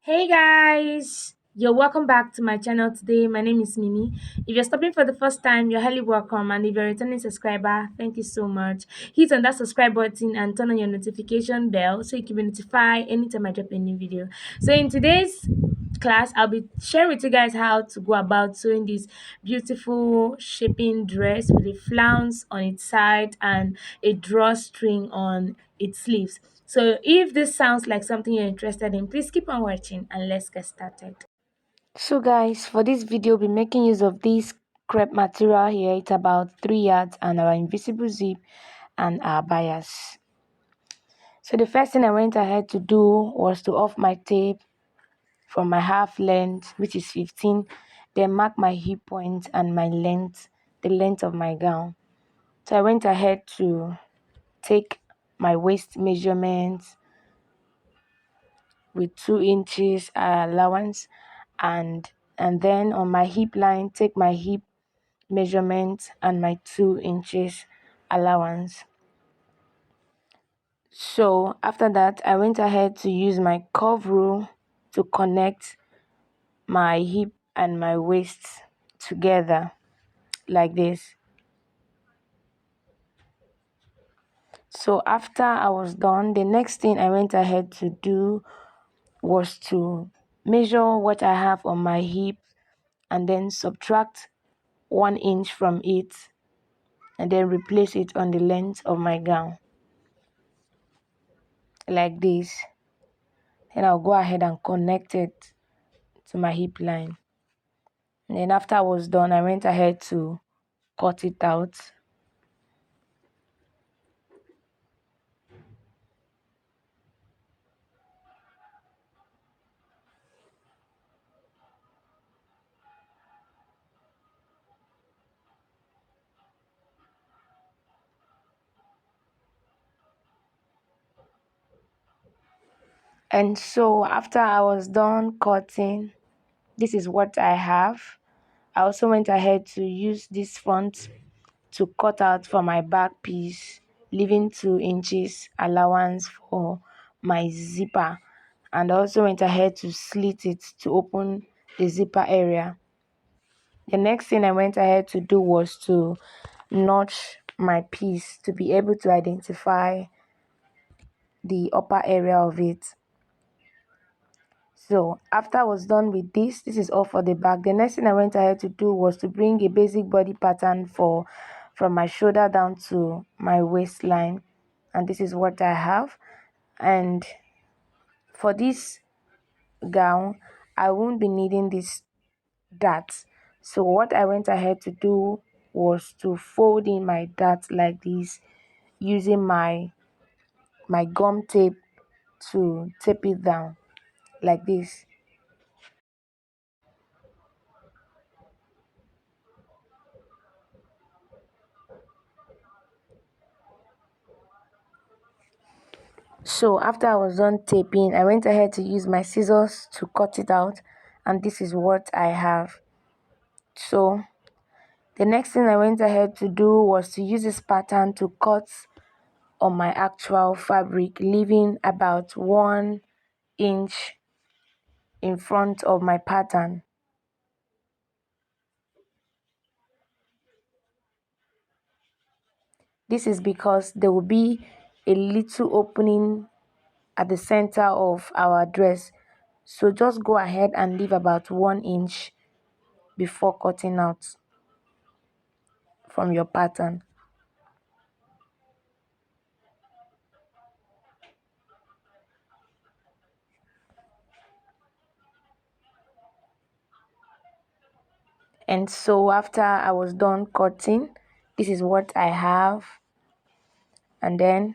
Hey guys, you're welcome back to my channel today. My name is Mimi. If you're stopping for the first time, you're highly welcome. And if you're a returning subscriber, thank you so much. Hit on that subscribe button and turn on your notification bell so you can be notified anytime I drop a new video. So in today's class, I'll be sharing with you guys how to go about sewing this beautiful shaping dress with a flounce on its side and a drawstring on its sleeves. So if this sounds like something you're interested in, please keep on watching and let's get started. So guys, for this video, we'll be making use of this crepe material here. It's about 3 yards and our invisible zip and our bias. So the first thing I went ahead to do was to off my tape from my half length, which is 15, then mark my hip point and my length, the length of my gown. So I went ahead to take my waist measurements with 2 inches allowance, and then on my hip line take my hip measurement and my 2 inches allowance. So after that, I went ahead to use my curve rule to connect my hip and my waist together like this. So after I was done, the next thing I went ahead to do was to measure what I have on my hip and then subtract 1 inch from it and then replace it on the length of my gown like this. Then I'll go ahead and connect it to my hip line. And then after I was done, I went ahead to cut it out. And so after I was done cutting, this is what I have. I also went ahead to use this front to cut out for my back piece, leaving 2 inches allowance for my zipper, and also went ahead to slit it to open the zipper area. The next thing I went ahead to do was to notch my piece to be able to identify the upper area of it. So after I was done with this is all for the back. The next thing I went ahead to do was to bring a basic body pattern from my shoulder down to my waistline, and this is what I have. And for this gown, I won't be needing this dart. So what I went ahead to do was to fold in my dart like this using my gum tape to tape it down like this. So after I was done taping, I went ahead to use my scissors to cut it out, and this is what I have. So the next thing I went ahead to do was to use this pattern to cut on my actual fabric, leaving about 1 inch in front of my pattern. This is because there will be a little opening at the center of our dress. So just go ahead and leave about 1 inch before cutting out from your pattern. And so after I was done cutting, this is what I have. And then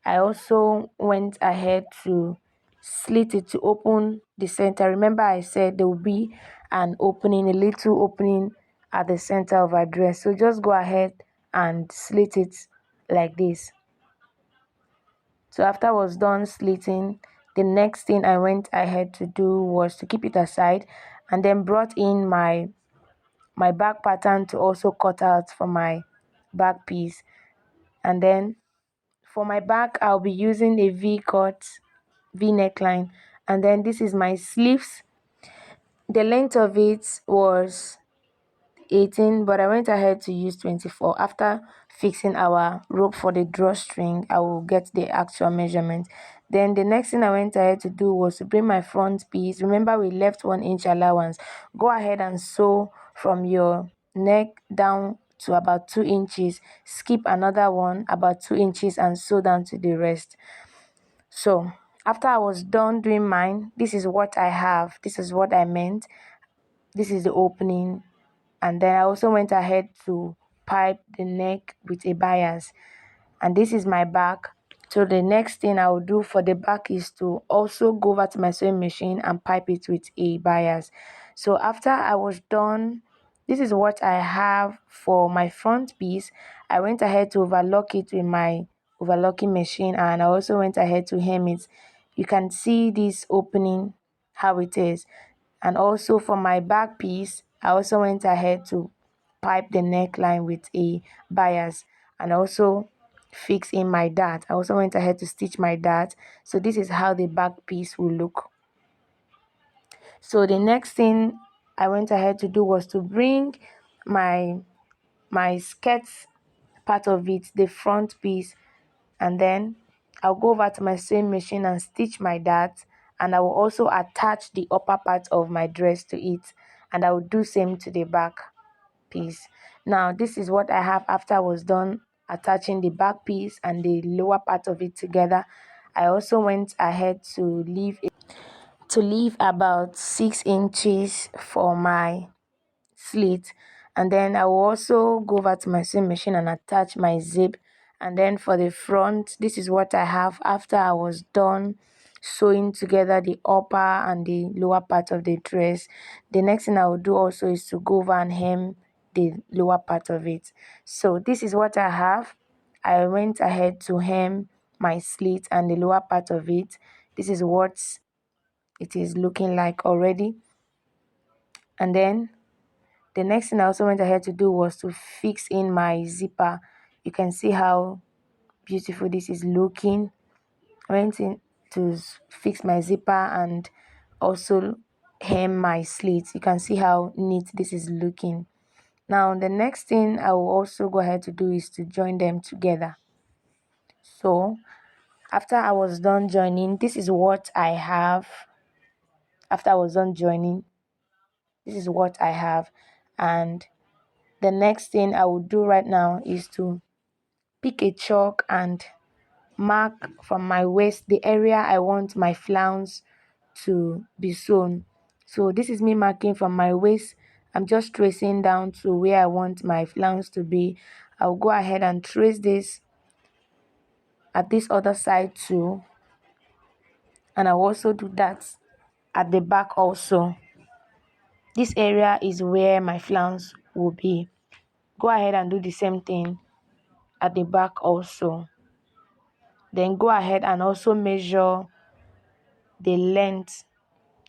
I also went ahead to slit it to open the center. Remember I said there will be an opening, a little opening at the center of our dress. So just go ahead and slit it like this. So after I was done slitting, the next thing I went ahead to do was to keep it aside and then brought in my back pattern to also cut out for my back piece. And then for my back, I'll be using a V neckline, And then this is my sleeves. The length of it was 18, but I went ahead to use 24. After fixing our rope for the drawstring, I will get the actual measurement. Then the next thing I went ahead to do was to bring my front piece. Remember, we left 1 inch allowance. Go ahead and sew from your neck down to about 2 inches. Skip another one about 2 inches and sew down to the rest. So after I was done doing mine, this is what I have. This is what I meant. This is the opening. And then I also went ahead to pipe the neck with a bias, and this is my back. So the next thing I will do for the back is to also go over to my sewing machine and pipe it with a bias. So after I was done, this is what I have for my front piece. I went ahead to overlock it with my overlocking machine, and I also went ahead to hem it. You can see this opening, how it is. And also for my back piece, I also went ahead to pipe the neckline with a bias, and also fix in my dart. I also went ahead to stitch my dart. So this is how the back piece will look. So the next thing I went ahead to do was to bring my skirt part of it, the front piece, and then I'll go over to my sewing machine and stitch my dart, and I will also attach the upper part of my dress to it, and I will do same to the back piece. Now this is what I have after I was done attaching the back piece and the lower part of it together. I also went ahead to leave about 6 inches for my slit, and then I will also go over to my sewing machine and attach my zip. And then for the front, this is what I have after I was done sewing together the upper and the lower part of the dress. The next thing I will do also is to go over and hem the lower part of it. So this is what I have. I went ahead to hem my slit and the lower part of it. This is what it is looking like already. And then the next thing I also went ahead to do was to fix in my zipper. You can see how beautiful this is looking. I went in to fix my zipper and also hem my slits. You can see how neat this is looking. Now the next thing I will also go ahead to do is to join them together. So after I was done joining, this is what I have. After I was done joining, this is what I have. And the next thing I will do right now is to pick a chalk and mark from my waist the area I want my flounce to be sewn. So this is me marking from my waist. I'm just tracing down to where I want my flounce to be. I'll go ahead and trace this at this other side too, and I'll also do that at the back also. This area is where my flounce will be. Go ahead and do the same thing at the back also. Then go ahead and also measure the length,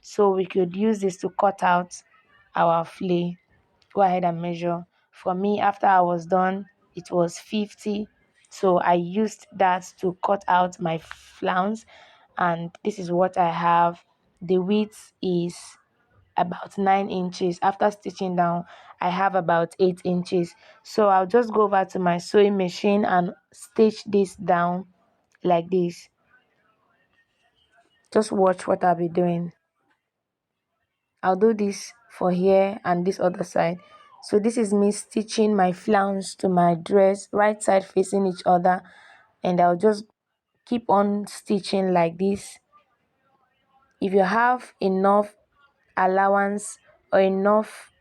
so we could use this to cut out our flay. Go ahead and measure. For me, after I was done, it was 50, so I used that to cut out my flounce, and this is what I have. The width is about 9 inches. After stitching down, I have about 8 inches. So I'll just go over to my sewing machine and stitch this down like this. Just watch what I'll be doing. I'll do this for here and this other side. So this is me stitching my flounce to my dress, right side facing each other, and I'll just keep on stitching like this. If you have enough allowance or enough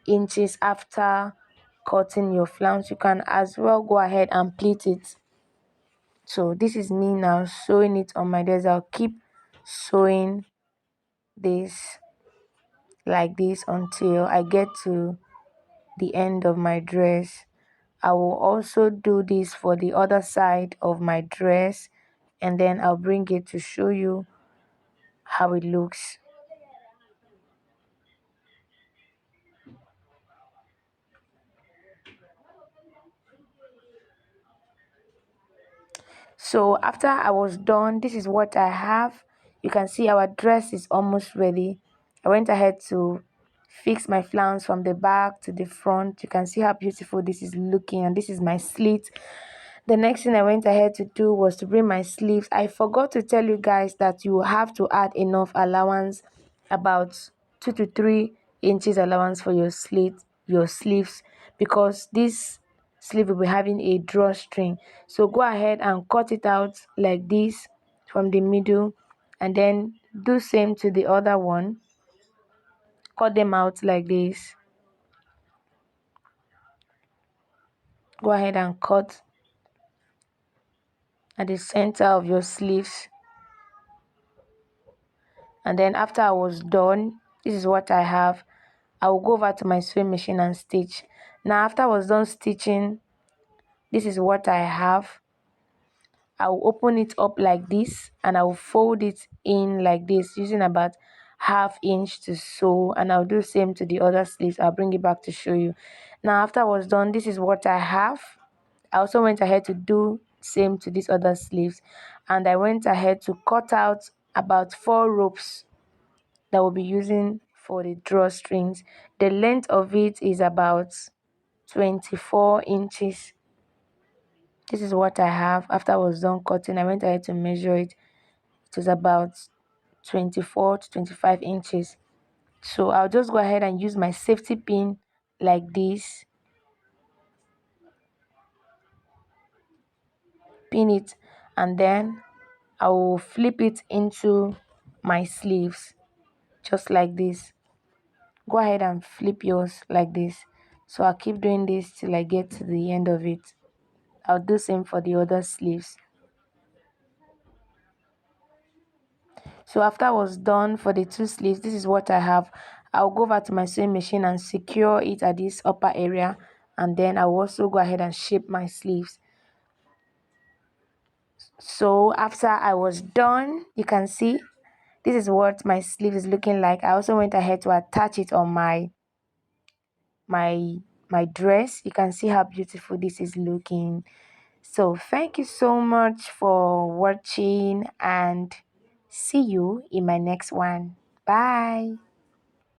inches after cutting your flounce, you can as well go ahead and pleat it. So this is me now sewing it on my dress. I'll keep sewing this like this until I get to the end of my dress. I will also do this for the other side of my dress, and then I'll bring it to show you how it looks. So after I was done, this is what I have. You can see our dress is almost ready. I went ahead to fix my flounce from the back to the front. You can see how beautiful this is looking, and this is my slit. The next thing I went ahead to do was to bring my sleeves. I forgot to tell you guys that you have to add enough allowance, about 2 to 3 inches allowance for your sleeves, because this sleeve will be having a drawstring. So go ahead and cut it out like this from the middle, and then do same to the other one. Cut them out like this. Go ahead and cut at the center of your sleeves. And then after I was done, this is what I have. I will go over to my sewing machine and stitch. Now after I was done stitching, this is what I have. I will open it up like this, and I will fold it in like this using about ½ inch to sew, and I'll do the same to the other sleeves. I'll bring it back to show you. Now after I was done, this is what I have. I also went ahead to do same to these other sleeves, and I went ahead to cut out about 4 ropes that we'll be using for the drawstrings. The length of it is about 24 inches. This is what I have. After I was done cutting, I went ahead to measure it. It was about 24 to 25 inches. So I'll just go ahead and use my safety pin like this. Pin it, and then I will flip it into my sleeves just like this. Go ahead and flip yours like this. So I'll keep doing this till I get to the end of it. I'll do same for the other sleeves. So after I was done for the 2 sleeves, this is what I have. I'll go over to my sewing machine and secure it at this upper area, and then I'll also go ahead and shape my sleeves. So after I was done, you can see this is what my sleeve is looking like. I also went ahead to attach it on my dress. You can see how beautiful this is looking. So thank you so much for watching, and see you in my next one. Bye.